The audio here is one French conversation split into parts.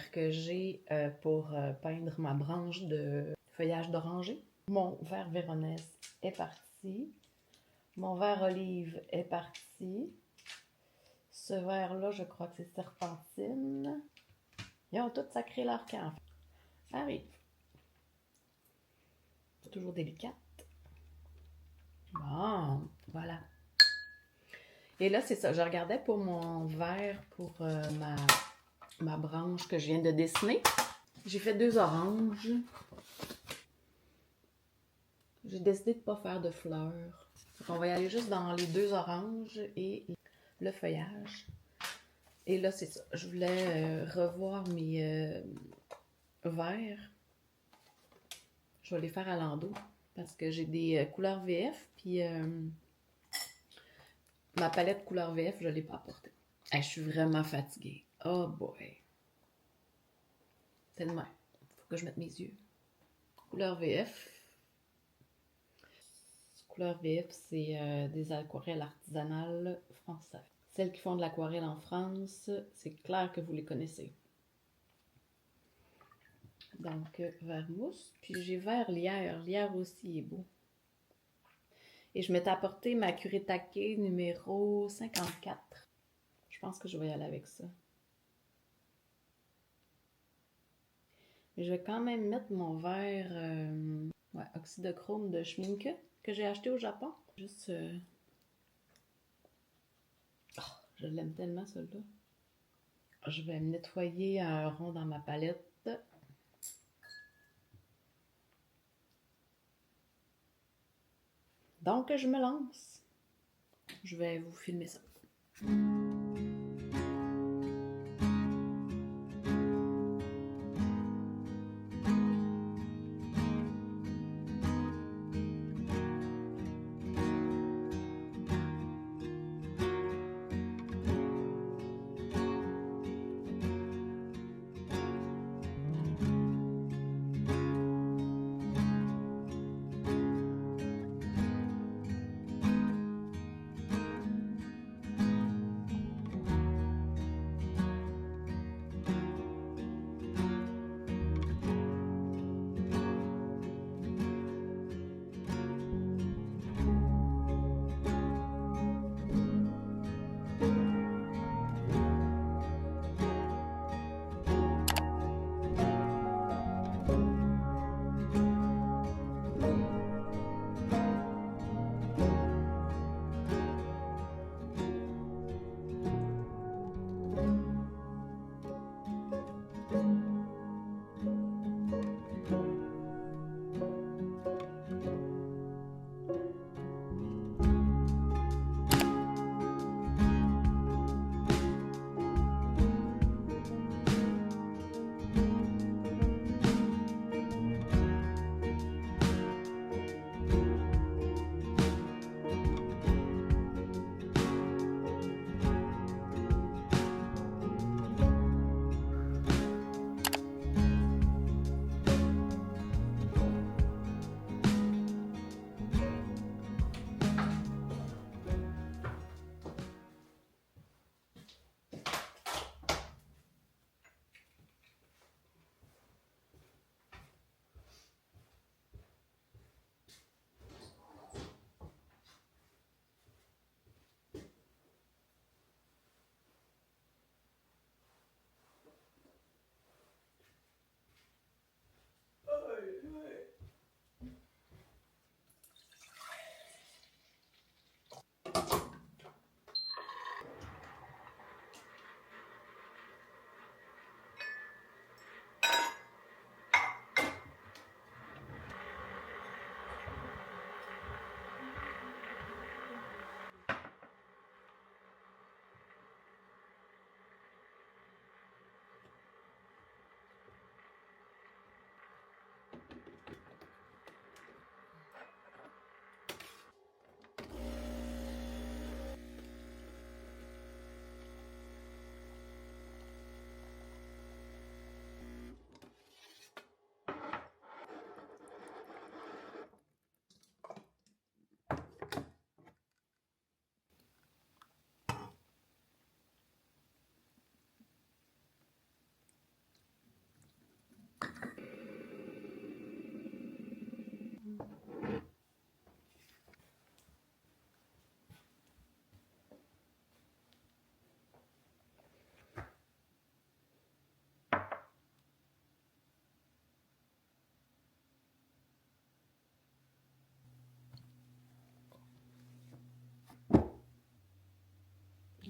verre que j'ai pour peindre ma branche de feuillage d'oranger. Mon verre Véronèse est parti. Mon verre olive est parti. Ce verre-là, je crois que c'est serpentine. Ils ont tous sacré leur camp. Ça arrive. C'est toujours délicat. Bon, voilà. Et là, c'est ça. Je regardais pour mon verre, pour ma branche que je viens de dessiner. J'ai fait 2 oranges. J'ai décidé de ne pas faire de fleurs. Donc on va y aller juste dans les 2 oranges et le feuillage. Et là, c'est ça. Je voulais revoir mes verres. Je vais les faire à l'endos parce que j'ai des couleurs VF. Puis ma palette couleur VF, je ne l'ai pas apportée. Hey, je suis vraiment fatiguée. Oh boy. C'est de même. Faut que je mette mes yeux. Couleur VF. Couleur VF, c'est des aquarelles artisanales françaises. Celles qui font de l'aquarelle en France, c'est clair que vous les connaissez. Donc, vert mousse. Puis j'ai vert lierre. Lierre aussi est beau. Et je m'étais apporté ma Kuretake numéro 54. Je pense que je vais y aller avec ça. Mais je vais quand même mettre mon verre oxyde de chrome de Schmincke que j'ai acheté au Japon. Juste... Oh, je l'aime tellement, celui-là. Je vais me nettoyer un rond dans ma palette. Donc, je me lance. Je vais vous filmer ça.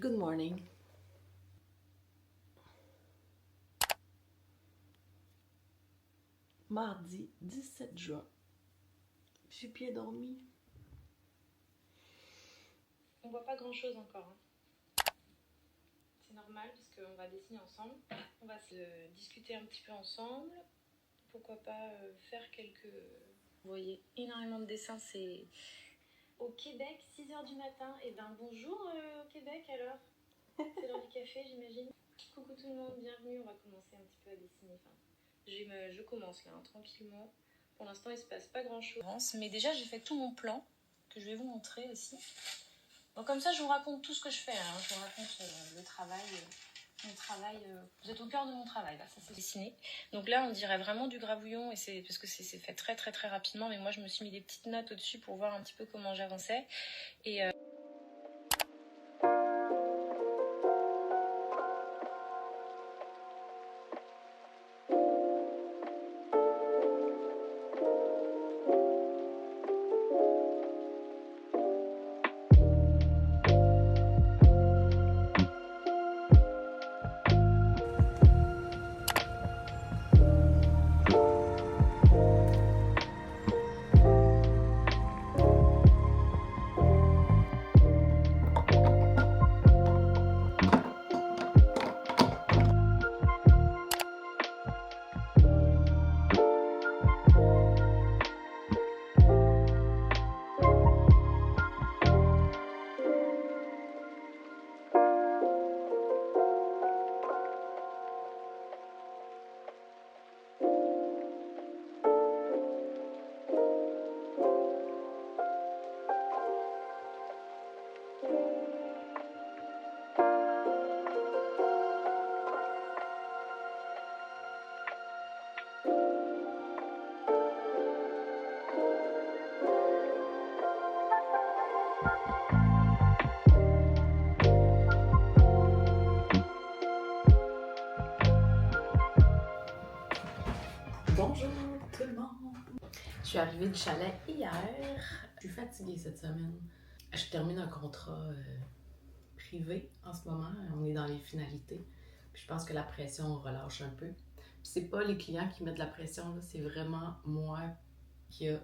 Good morning. Mardi 17 juin. J'ai bien dormi. On voit pas grand chose encore. C'est normal parce qu'on va dessiner ensemble. On va se discuter un petit peu ensemble. Pourquoi pas faire quelques... Vous voyez, énormément de dessins, c'est... Au Québec, 6h du matin. Et ben bonjour au Québec alors. C'est l'heure du café, j'imagine. Coucou tout le monde, bienvenue. On va commencer un petit peu à dessiner. Enfin, je commence là, tranquillement. Pour l'instant, il se passe pas grand chose. Mais déjà, j'ai fait tout mon plan que je vais vous montrer aussi. Donc comme ça, je vous raconte tout ce que je fais. Hein. Je vous raconte le travail, mon travail. Vous êtes au cœur de mon travail, là, ça c'est dessiné. Donc là, on dirait vraiment du gravouillon, et c'est parce que c'est fait très très très rapidement. Mais moi, je me suis mis des petites notes au-dessus pour voir un petit peu comment j'avançais. Et Bonjour tout le monde! Je suis arrivée du chalet hier. Je suis fatiguée cette semaine. Je termine un contrat privé en ce moment. On est dans les finalités. Puis je pense que la pression relâche un peu. Puis c'est pas les clients qui mettent de la pression, là. C'est vraiment moi qui a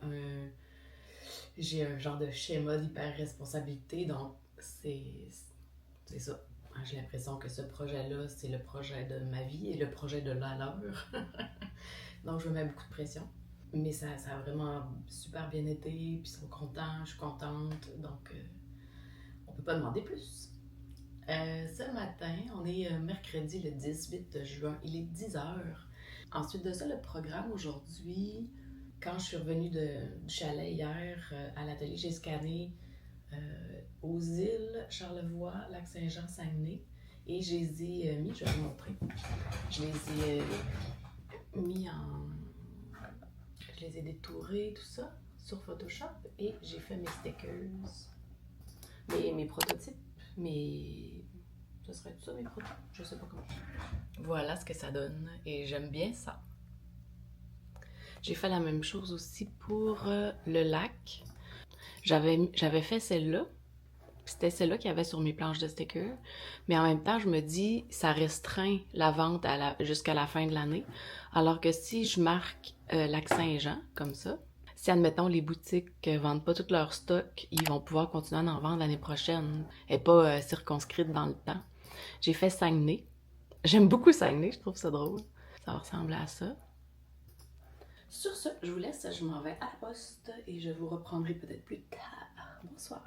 j'ai un genre de schéma d'hyper-responsabilité. Donc c'est ça. J'ai l'impression que ce projet-là, c'est le projet de ma vie et le projet de la leur. Donc, je me mets beaucoup de pression. Mais ça a vraiment super bien été, puis ils sont contents, je suis contente. Donc, on peut pas demander plus. Ce matin, on est mercredi le 18 juin, il est 10h. Ensuite de ça, le programme aujourd'hui, quand je suis revenue du chalet hier à l'atelier, j'ai scanné aux îles, Charlevoix, Lac-Saint-Jean, Saguenay. Et je les ai mis, je vais vous montrer. Je les ai mis en... Je les ai détourés, tout ça, sur Photoshop. Et j'ai fait mes stickers, mes prototypes, ce serait tout ça mes prototypes? Je sais pas comment. Voilà ce que ça donne et j'aime bien ça. J'ai fait la même chose aussi pour le lac. J'avais fait celle-là. C'était celle-là qu'il y avait sur mes planches de stickers. Mais en même temps, je me dis, ça restreint la vente jusqu'à la fin de l'année. Alors que si je marque Lac-Saint-Jean, comme ça, si, admettons, les boutiques vendent pas tout leur stock, ils vont pouvoir continuer à en vendre l'année prochaine. Elle n'est pas circonscrite dans le temps. J'ai fait Saguenay. J'aime beaucoup Saguenay, je trouve ça drôle. Ça ressemble à ça. Sur ce, je vous laisse, je m'en vais à la poste et je vous reprendrai peut-être plus tard. Bonsoir.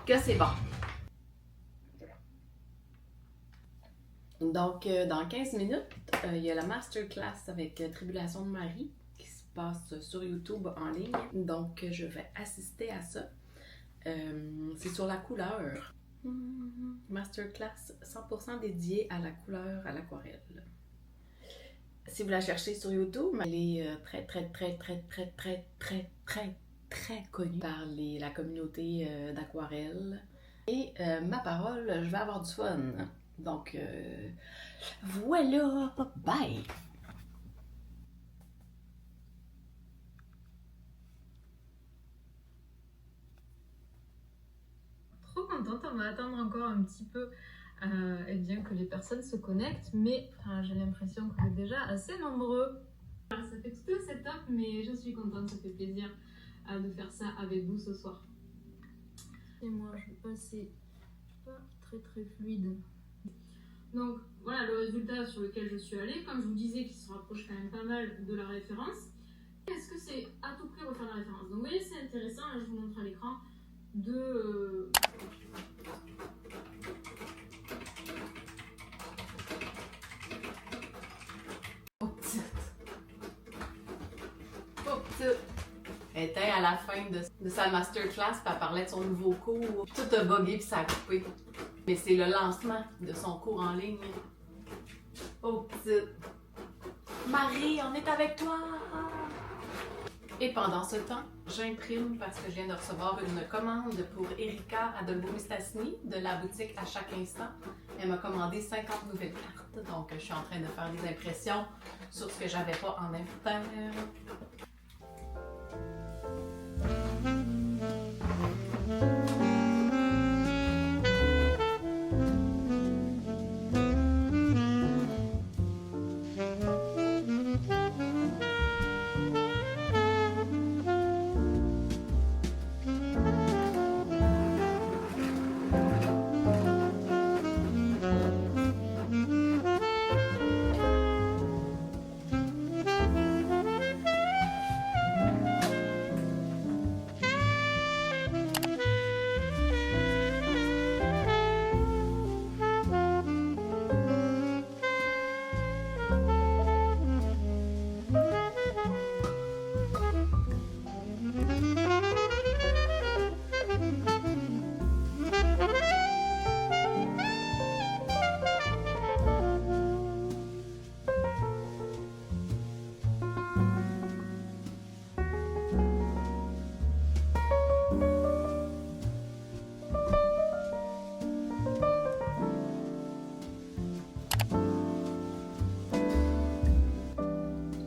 que c'est bon. Donc, dans 15 minutes, il y a la masterclass avec Tribulation de Marie qui se passe sur YouTube en ligne. Donc, je vais assister à ça. C'est sur la couleur. Masterclass 100% dédiée à la couleur, à l'aquarelle. Si vous la cherchez sur YouTube, elle est très connue par la communauté d'aquarelle. Et ma parole, je vais avoir du fun. Donc, voilà, bye! Trop contente, on va attendre encore un petit peu et bien que les personnes se connectent, mais j'ai l'impression que vous êtes déjà assez nombreux. Alors, ça fait tout un setup, mais je suis contente, ça fait plaisir de faire ça avec vous ce soir. Et moi, je vais passer pas très fluide. Donc voilà le résultat sur lequel je suis allée, comme je vous disais, qui se rapproche quand même pas mal de la référence. Est-ce que c'est à tout prix refaire la référence? Donc vous voyez, c'est intéressant, là je vous montre à l'écran, de... Elle était à la fin de sa masterclass, puis elle parlait de son nouveau cours. Tout a bugué puis ça a coupé. Mais c'est le lancement de son cours en ligne. Oh, petite. Marie, on est avec toi! Et pendant ce temps, j'imprime parce que je viens de recevoir une commande pour Erika Adolbo-Mistassini de la boutique À Chaque Instant. Elle m'a commandé 50 nouvelles cartes, donc je suis en train de faire des impressions sur ce que j'avais pas en inventaire.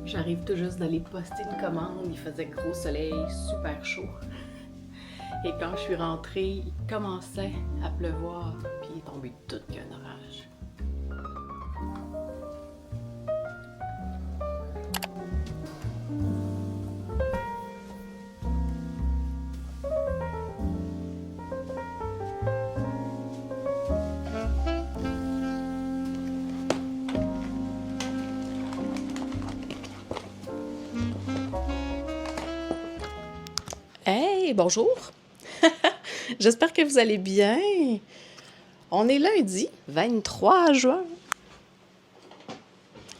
J'arrive tout juste d'aller poster une commande, il faisait gros soleil, super chaud. Et quand je suis rentrée, il commençait à pleuvoir, puis il est tombé tout qu'un orage. Hey, bonjour! J'espère que vous allez bien. On est lundi, 23 juin.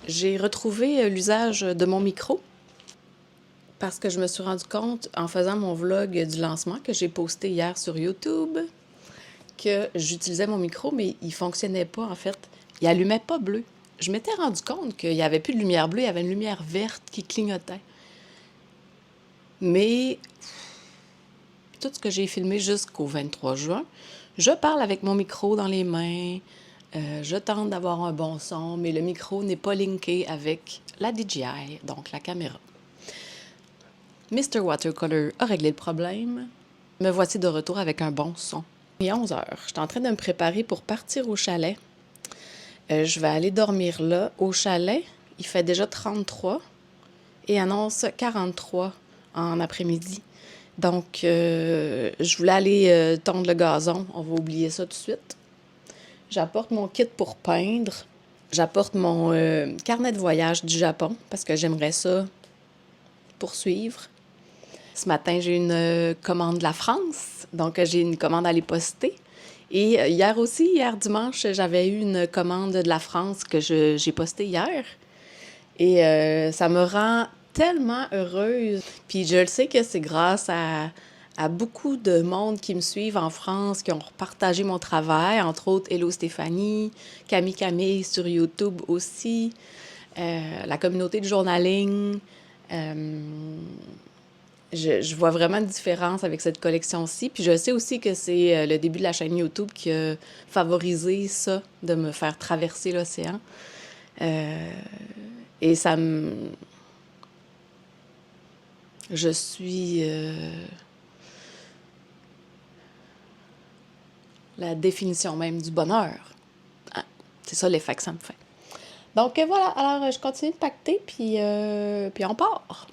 J'ai retrouvé l'usage de mon micro parce que je me suis rendu compte en faisant mon vlog du lancement que j'ai posté hier sur YouTube que j'utilisais mon micro, mais il ne fonctionnait pas en fait. Il allumait pas bleu. Je m'étais rendu compte qu'il n'y avait plus de lumière bleue, il y avait une lumière verte qui clignotait. Mais tout ce que j'ai filmé jusqu'au 23 juin, je parle avec mon micro dans les mains, je tente d'avoir un bon son, mais le micro n'est pas linké avec la DJI, donc la caméra. Mr. Watercolor a réglé le problème. Me voici de retour avec un bon son. Il est 11 heures. Je suis en train de me préparer pour partir au chalet. Je vais aller dormir là. Au chalet, il fait déjà 33 et annonce 43 en après-midi. Donc, je voulais aller tondre le gazon. On va oublier ça tout de suite. J'apporte mon kit pour peindre. J'apporte mon carnet de voyage du Japon parce que j'aimerais ça poursuivre. Ce matin, j'ai une commande de la France, donc j'ai une commande à aller poster. Et hier aussi, hier dimanche, j'avais eu une commande de la France que j'ai postée hier. Et ça me rend tellement heureuse. Puis je le sais que c'est grâce à beaucoup de monde qui me suivent en France, qui ont partagé mon travail, entre autres Hello Stéphanie, Camille sur YouTube aussi, la communauté de journaling. Euh, je vois vraiment une différence avec cette collection-ci. Puis je sais aussi que c'est le début de la chaîne YouTube qui a favorisé ça, de me faire traverser l'océan. Et ça me... Je suis la définition même du bonheur. Ah, c'est ça l'effet que ça me fait. Donc voilà, alors je continue de pacter, puis on part.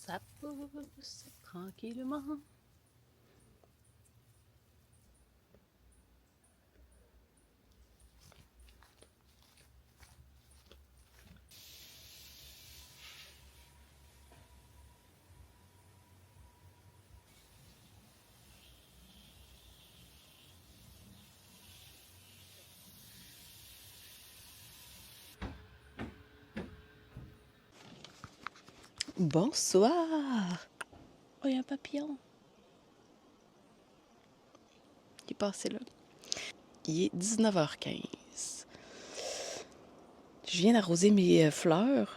Ça pousse tranquillement. Bonsoir! Oh, il y a un papillon qui est passé là. Il est 19h15. Je viens d'arroser mes fleurs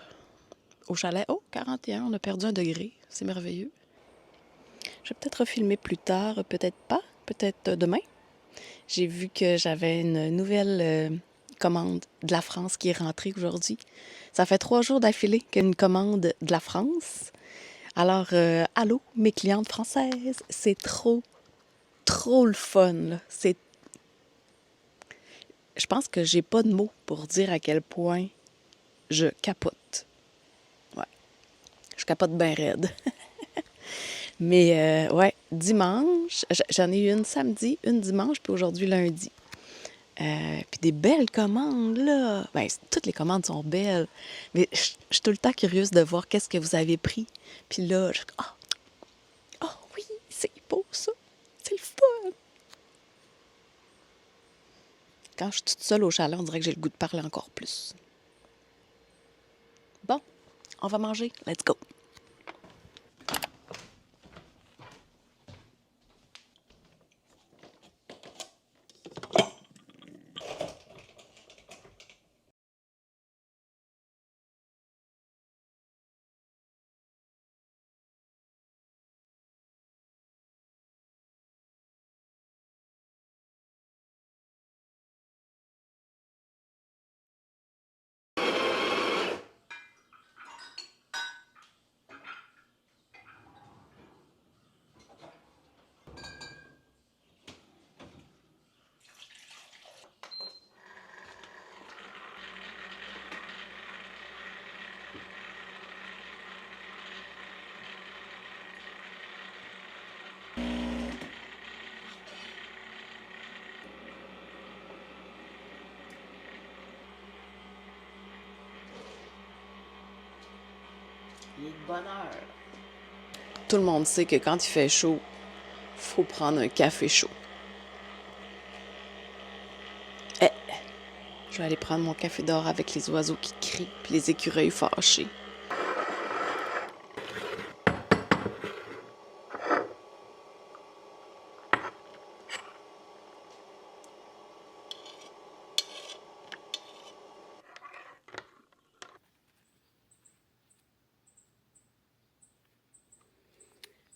au chalet. Oh, 41, on a perdu 1 degré. C'est merveilleux. Je vais peut-être filmer plus tard, peut-être pas, peut-être demain. J'ai vu que j'avais une nouvelle commande de la France qui est rentrée aujourd'hui. Ça fait 3 jours d'affilée qu'il y a une commande de la France. Alors, allô, mes clientes françaises, c'est trop, trop le fun, là. Je pense que j'ai pas de mots pour dire à quel point je capote. Ouais, je capote bien raide. Mais ouais, dimanche, j'en ai eu une samedi, une dimanche, puis aujourd'hui lundi. Puis des belles commandes, là. Ben, toutes les commandes sont belles. Mais je suis tout le temps curieuse de voir qu'est-ce que vous avez pris. Puis là, oh oui, c'est beau ça. C'est le fun. Quand je suis toute seule au chalet, on dirait que j'ai le goût de parler encore plus. Bon, on va manger. Let's go. Il est de bonne heure. Tout le monde sait que quand il fait chaud, faut prendre un café chaud. Eh, je vais aller prendre mon café d'or avec les oiseaux qui crient puis les écureuils fâchés.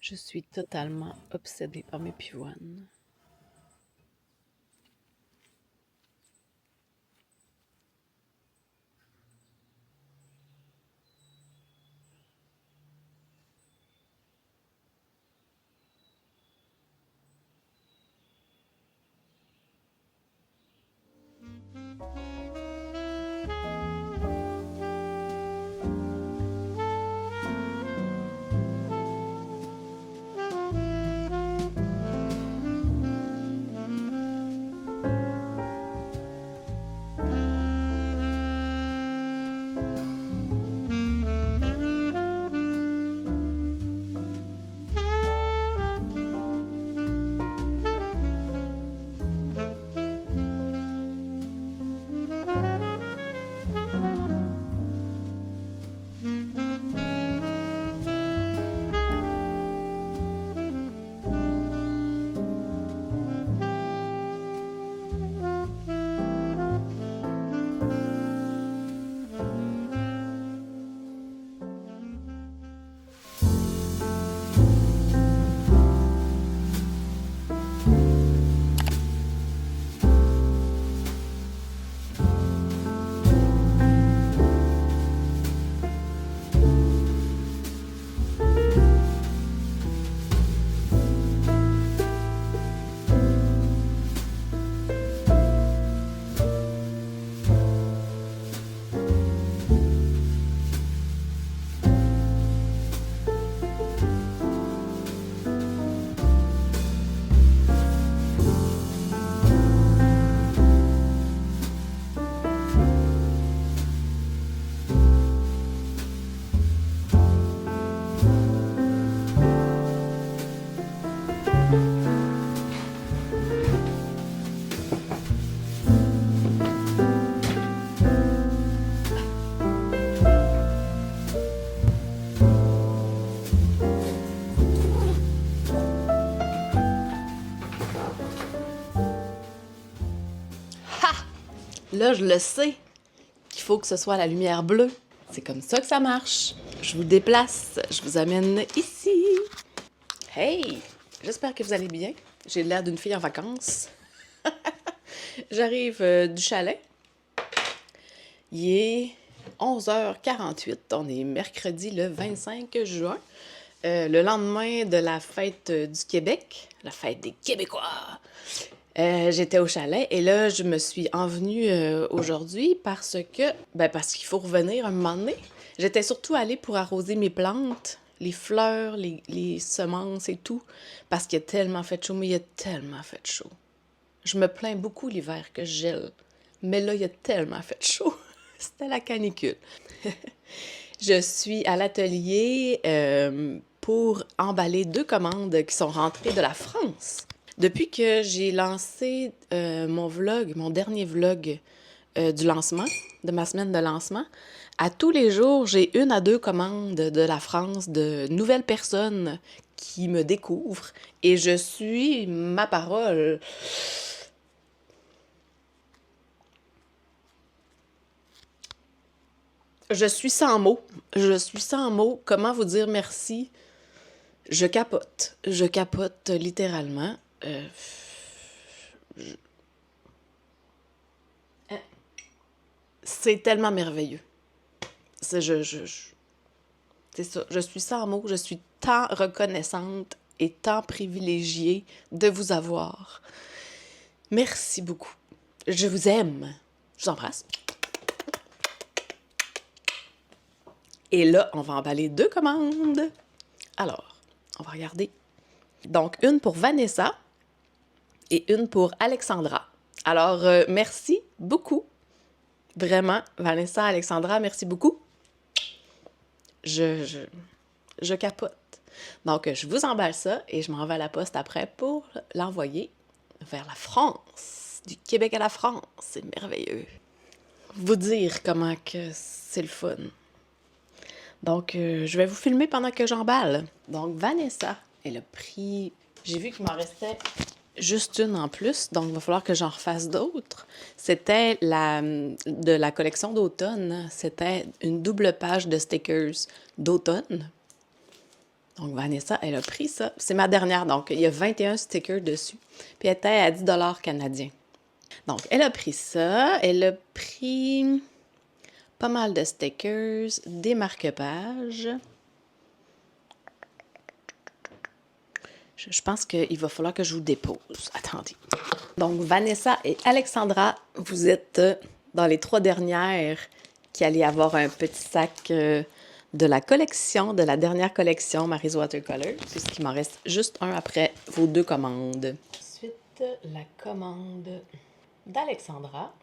Je suis totalement obsédée par mes pivoines. Là, je le sais qu'il faut que ce soit la lumière bleue. C'est comme ça que ça marche. Je vous déplace, je vous amène ici. Hey! J'espère que vous allez bien. J'ai l'air d'une fille en vacances. J'arrive du chalet. Il est 11h48. On est mercredi le 25 juin. Le lendemain de la fête du Québec, la fête des Québécois. J'étais au chalet et là, je me suis envenue aujourd'hui parce qu'il faut revenir un moment donné. J'étais surtout allée pour arroser mes plantes, les fleurs, les semences et tout, parce qu'il y a tellement fait chaud, mais il y a tellement fait chaud. Je me plains beaucoup l'hiver que je gèle, mais là, il y a tellement fait chaud. C'était la canicule. Je suis à l'atelier pour emballer 2 commandes qui sont rentrées de la France. Depuis que j'ai lancé mon dernier vlog du lancement, de ma semaine de lancement, à tous les jours, j'ai 1 à 2 commandes de la France, de nouvelles personnes qui me découvrent et je suis ma parole. Je suis sans mots. Je suis sans mots. Comment vous dire merci? Je capote. Je capote littéralement. C'est tellement merveilleux. C'est ça. Je suis sans mots. Je suis tant reconnaissante et tant privilégiée de vous avoir. Merci beaucoup. Je vous aime. Je vous embrasse. Et là, on va emballer 2 commandes. Alors, on va regarder. Donc, une pour Vanessa et une pour Alexandra. Alors, merci beaucoup. Vraiment, Vanessa, Alexandra, merci beaucoup. Je capote. Donc, je vous emballe ça et je m'en vais à la poste après pour l'envoyer vers la France. Du Québec à la France. C'est merveilleux. Vous dire comment que c'est le fun. Donc, je vais vous filmer pendant que j'emballe. Donc, Vanessa, elle a pris... J'ai vu qu'il m'en restait juste une en plus, donc il va falloir que j'en refasse d'autres. C'était de la collection d'automne. C'était une double page de stickers d'automne. Donc, Vanessa, elle a pris ça. C'est ma dernière, donc il y a 21 stickers dessus. Puis elle était à 10 canadiens. Donc, elle a pris ça. Elle a pris pas mal de stickers, des marque-pages. Je pense qu'il va falloir que je vous dépose. Attendez. Donc, Vanessa et Alexandra, vous êtes dans les 3 dernières qui allaient avoir un petit sac de la collection, de la dernière collection Mary's Watercolor, puisqu'il m'en reste juste un après vos 2 commandes. Ensuite, la commande d'Alexandra.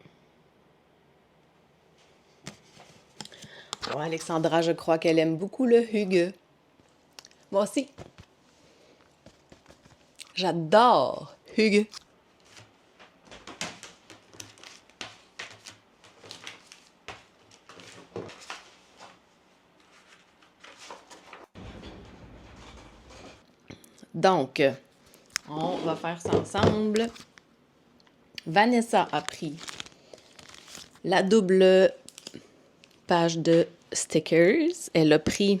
Bon, Alexandra, je crois qu'elle aime beaucoup le Hugues. Moi aussi. J'adore Hugues. Donc, on va faire ça ensemble. Vanessa a pris la double page de stickers. Elle a pris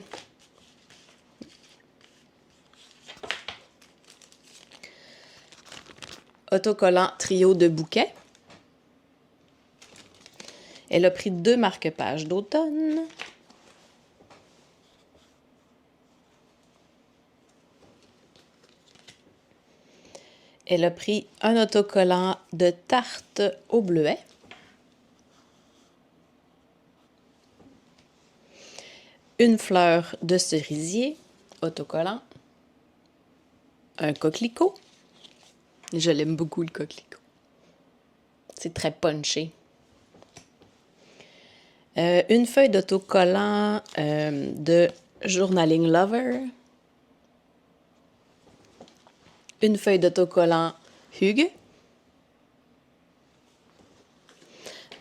autocollant trio de bouquets. Elle a pris 2 marque-pages d'automne. Elle a pris un autocollant de tarte au bleuet. Une fleur de cerisier, autocollant. Un coquelicot. Je l'aime beaucoup, le coquelicot. C'est très punché. Une feuille d'autocollant de Journaling Lover. Une feuille d'autocollant Hugues.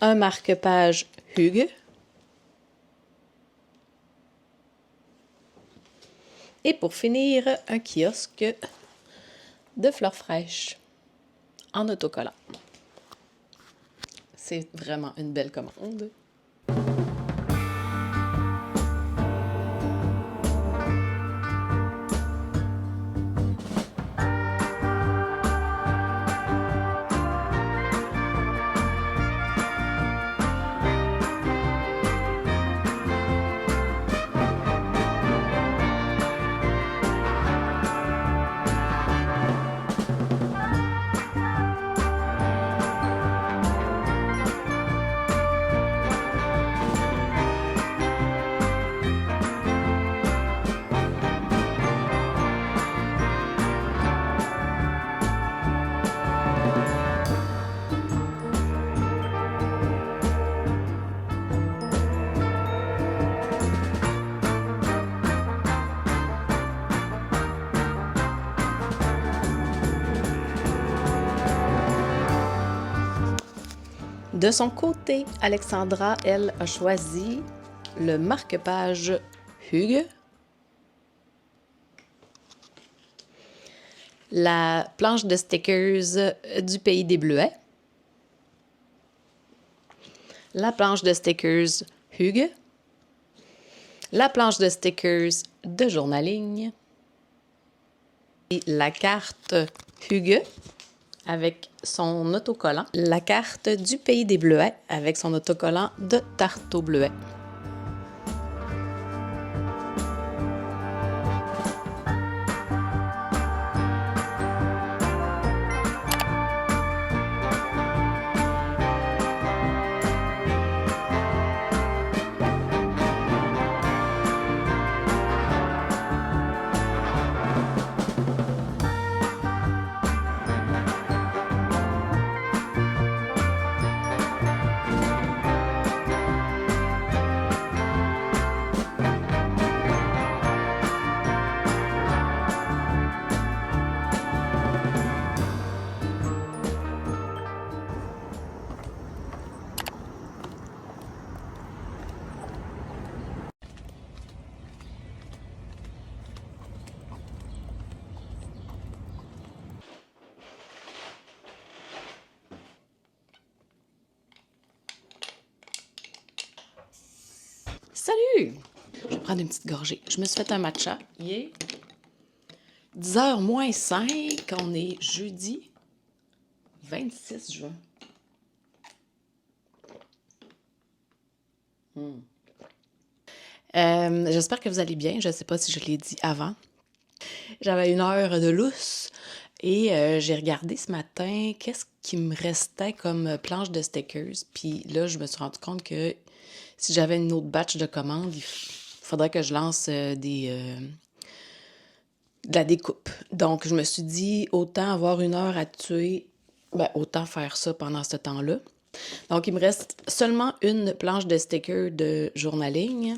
Un marque-page Hugues. Et pour finir, un kiosque de fleurs fraîches en autocollant. C'est vraiment une belle commande. De son côté, Alexandra, elle, a choisi le marque-page Hugues, la planche de stickers du Pays des Bleuets, la planche de stickers Hugues, la planche de stickers de Journaling et la carte Hugues avec son autocollant, la carte du Pays des Bleuets avec son autocollant de tarte au bleuet. Salut! Je vais prendre une petite gorgée. Je me suis fait un matcha. Il est 10h moins 5, on est jeudi 26 juin. J'espère que vous allez bien. Je ne sais pas si je l'ai dit avant. J'avais 1 heure de lousse et j'ai regardé ce matin qu'est-ce qui me restait comme planche de stickers. Puis là, je me suis rendu compte que si j'avais une autre batch de commandes, il faudrait que je lance de la découpe. Donc, je me suis dit, autant avoir 1 heure à tuer, autant faire ça pendant ce temps-là. Donc, il me reste seulement une planche de stickers de journaling.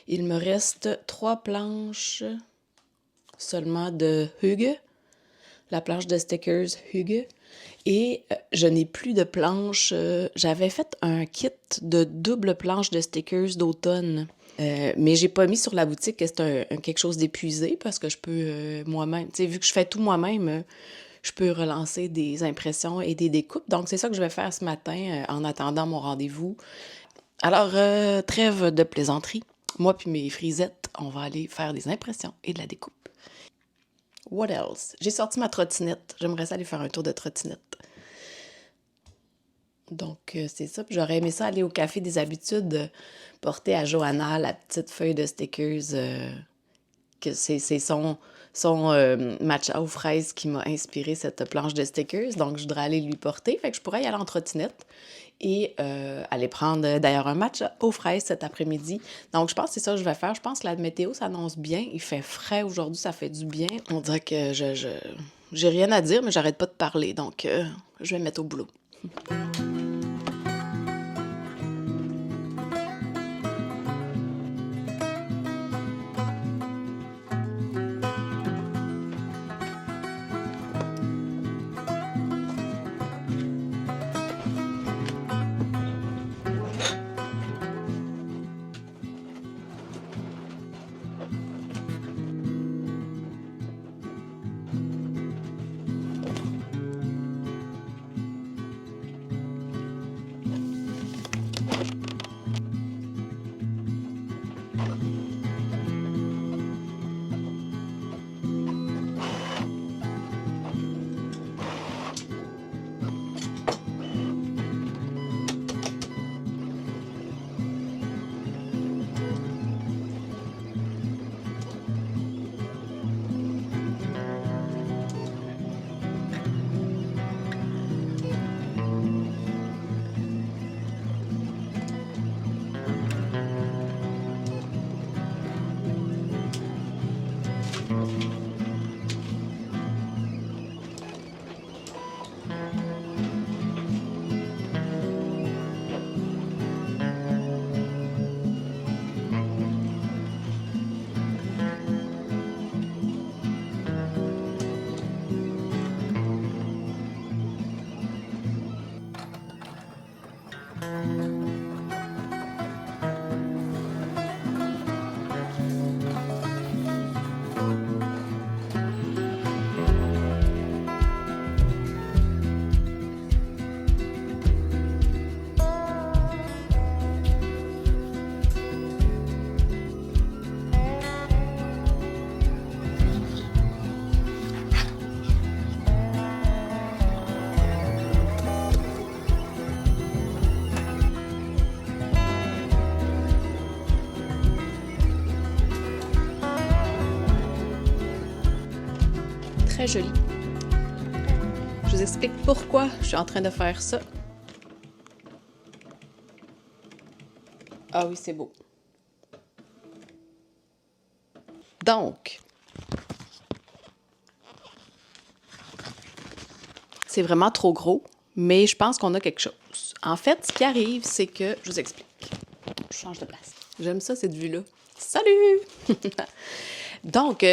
Il me reste 3 planches seulement de Hygge, la planche de stickers Hygge. Et je n'ai plus de planches. J'avais fait un kit de double planche de stickers d'automne. Mais j'ai pas mis sur la boutique que c'est quelque chose d'épuisé parce que je peux moi-même, tu sais, vu que je fais tout moi-même, je peux relancer des impressions et des découpes. Donc, c'est ça que je vais faire ce matin en attendant mon rendez-vous. Alors, trêve de plaisanterie. Moi puis mes frisettes, on va aller faire des impressions et de la découpe. What else? J'ai sorti ma trottinette. J'aimerais ça aller faire un tour de trottinette. Donc, c'est ça. Puis j'aurais aimé ça aller au Café des Habitudes, porter à Johanna la petite feuille de stickers, que c'est son matcha aux fraises qui m'a inspiré cette planche de stickers. Donc, je voudrais aller lui porter. Fait que je pourrais y aller en trottinette et aller prendre d'ailleurs un matcha aux fraises cet après-midi. Donc, je pense que c'est ça que je vais faire. Je pense que la météo s'annonce bien. Il fait frais aujourd'hui, ça fait du bien. On dirait que j'ai rien à dire, mais j'arrête pas de parler. Donc, je vais me mettre au boulot. Très joli. Je vous explique pourquoi je suis en train de faire ça. Ah oui, c'est beau. Donc, c'est vraiment trop gros, mais je pense qu'on a quelque chose. En fait, ce qui arrive, c'est que... Je vous explique. Je change de place. J'aime ça, cette vue-là. Salut! Donc,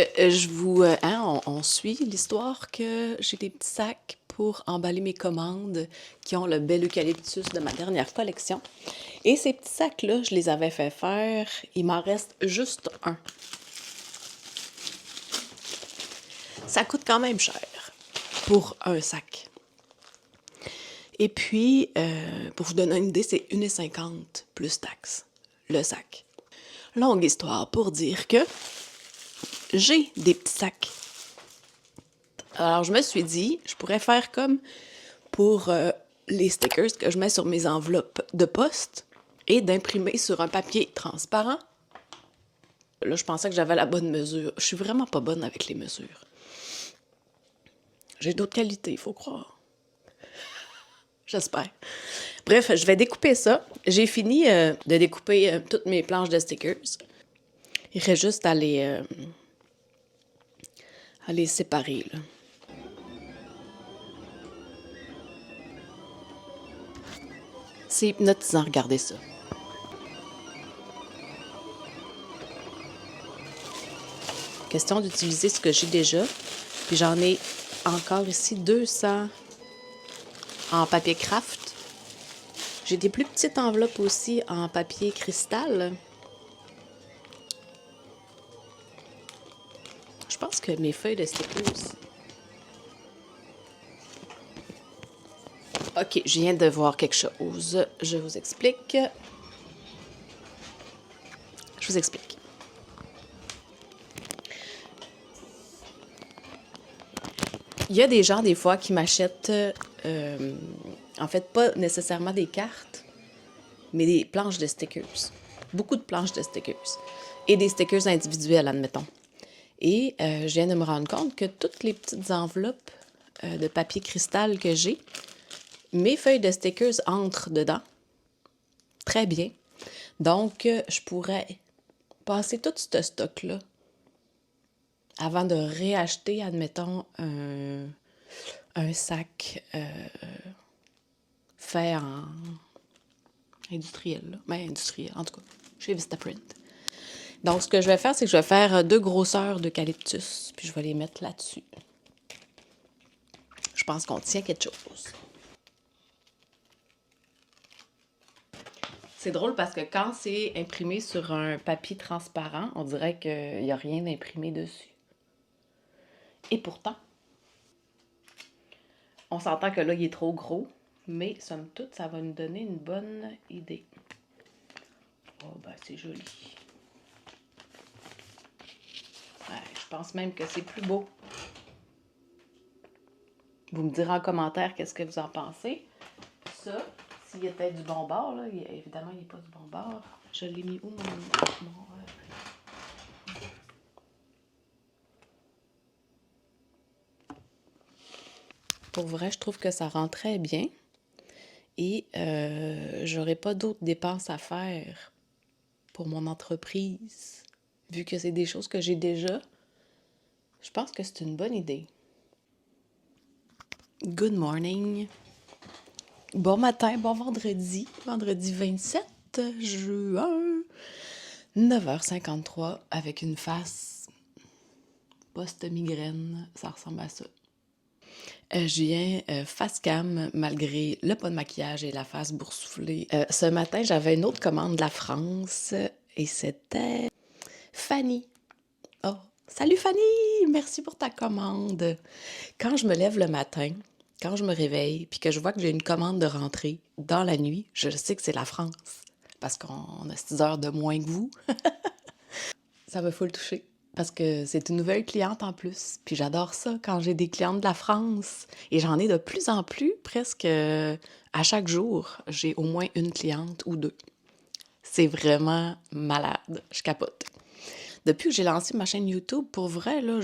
on suit l'histoire que j'ai des petits sacs pour emballer mes commandes qui ont le bel eucalyptus de ma dernière collection. Et ces petits sacs-là, je les avais fait faire. Il m'en reste juste un. Ça coûte quand même cher pour un sac. Et puis, pour vous donner une idée, c'est 1,50 $ plus taxes, le sac. Longue histoire pour dire que j'ai des petits sacs Alors, je me suis dit, je pourrais faire comme pour les stickers que je mets sur mes enveloppes de poste et d'imprimer sur un papier transparent. Là, je pensais que j'avais la bonne mesure. Je suis vraiment pas bonne avec les mesures. J'ai d'autres qualités, il faut croire. J'espère. Bref, je vais découper ça. J'ai fini de découper toutes mes planches de stickers. Il reste juste à les séparer, là. C'est hypnotisant, regardez ça. Question d'utiliser ce que j'ai déjà. Puis j'en ai encore ici 200 en papier craft. J'ai des plus petites enveloppes aussi en papier cristal. Je pense que mes feuilles de stickers... Ok, je viens de voir quelque chose. Je vous explique. Il y a des gens, des fois, qui m'achètent, en fait, pas nécessairement des cartes, mais des planches de stickers. Beaucoup de planches de stickers. Et des stickers individuels, admettons. Et je viens de me rendre compte que toutes les petites enveloppes de papier cristal que j'ai, mes feuilles de stickers entrent dedans. Très bien. Donc, je pourrais passer tout ce stock-là avant de réacheter, admettons, un sac fait en industriel. Là. Ben, industriel, en tout cas, chez Vistaprint. Donc, ce que je vais faire, c'est que je vais faire 2 grosseurs d'eucalyptus, puis je vais les mettre là-dessus. Je pense qu'on tient quelque chose. C'est drôle parce que quand c'est imprimé sur un papier transparent, on dirait qu'il n'y a rien d'imprimé dessus. Et pourtant, on s'entend que là, il est trop gros, mais somme toute, ça va nous donner une bonne idée. Oh, ben, c'est joli. Ouais, je pense même que c'est plus beau. Vous me direz en commentaire qu'est-ce que vous en pensez. Ça, s'il était du bon bord, là, évidemment, il n'est pas du bon bord. Je l'ai mis où, mon Pour vrai, je trouve que ça rend très bien. Et j'aurais pas d'autres dépenses à faire pour mon entreprise. Vu que c'est des choses que j'ai déjà, je pense que c'est une bonne idée. Good morning. Bon matin, bon vendredi. Vendredi 27 juin. 9h53 avec une face post-migraine. Ça ressemble à ça. Je viens face cam malgré le pas de maquillage et la face boursouflée. Ce matin, j'avais une autre commande de la France et c'était Fanny. Oh, salut Fanny! Merci pour ta commande. Quand je me lève le matin, quand je me réveille, puis que je vois que j'ai une commande de rentrée dans la nuit, je sais que c'est la France parce qu'on a 6 heures de moins que vous. Ça me faut le toucher. Parce que c'est une nouvelle cliente en plus. Puis j'adore ça quand j'ai des clientes de la France. Et j'en ai de plus en plus, presque à chaque jour. J'ai au moins une cliente ou 2. C'est vraiment malade. Je capote. Depuis que j'ai lancé ma chaîne YouTube, pour vrai, là,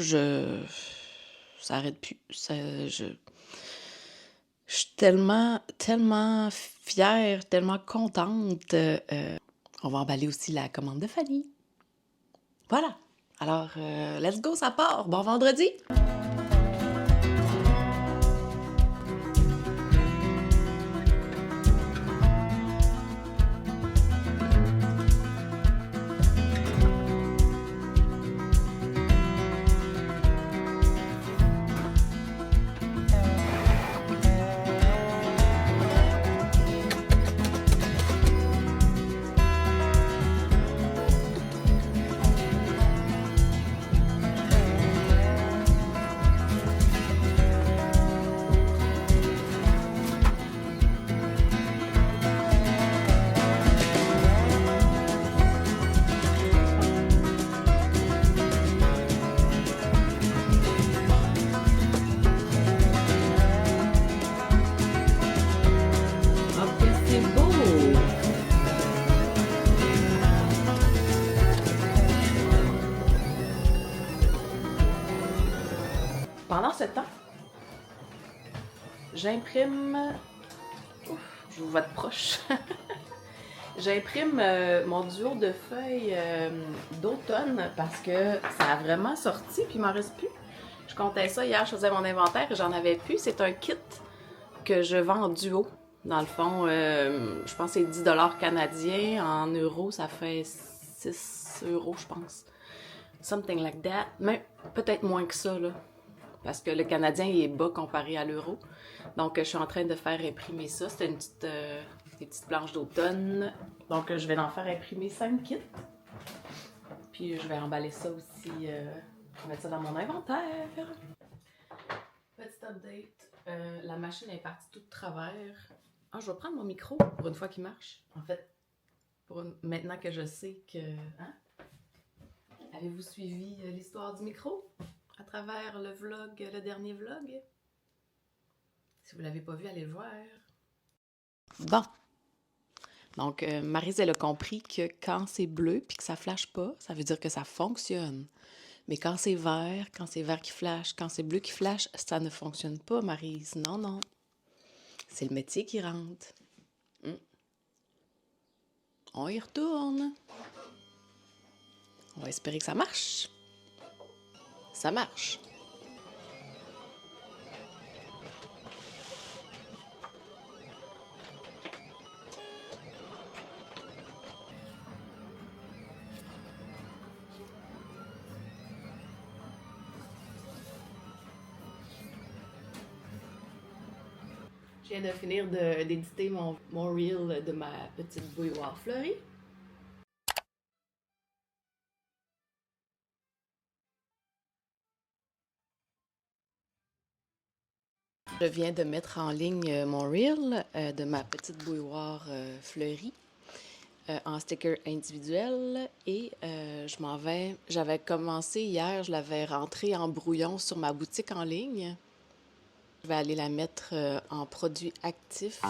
ça arrête plus. Je suis tellement fière, tellement contente. On va emballer aussi la commande de Fanny. Voilà. Alors, let's go, ça part. Bon vendredi! ce temps, j'imprime... Ouf, je vous vois de proche. J'imprime mon duo de feuilles d'automne parce que ça a vraiment sorti, puis il m'en reste plus. Je comptais ça hier, je faisais mon inventaire et j'en avais plus. C'est un kit que je vends en duo. Dans le fond, je pense que c'est 10 $ canadiens. En euros, ça fait 6 euros, je pense. Something like that. Mais peut-être moins que ça, là. Parce que le canadien, il est bas comparé à l'euro. Donc, je suis en train de faire imprimer ça. C'était une petite, des petites planches d'automne. Donc, je vais en faire imprimer 5 kits. Puis, je vais emballer ça aussi, mettre ça dans mon inventaire. Petit update. La machine est partie tout de travers. Ah, je vais prendre mon micro pour une fois qu'il marche. En fait, maintenant que je sais que... Hein? Avez-vous suivi l'histoire du micro à travers le vlog, le dernier vlog? Si vous ne l'avez pas vu, allez le voir. Bon. Donc, Maryse, elle a compris que quand c'est bleu puis que ça flash pas, ça veut dire que ça fonctionne. Mais quand c'est vert qui flash, quand c'est bleu qui flash, ça ne fonctionne pas, Maryse. Non, non. C'est le métier qui rentre. On y retourne. On va espérer que ça marche. Ça marche. Je viens de finir d'éditer mon reel de ma petite bouilloire fleurie. Je viens de mettre en ligne mon reel de ma petite bouilloire fleurie en sticker individuel et je m'en vais. J'avais commencé hier, je l'avais rentré en brouillon sur ma boutique en ligne. Je vais aller la mettre en produit actif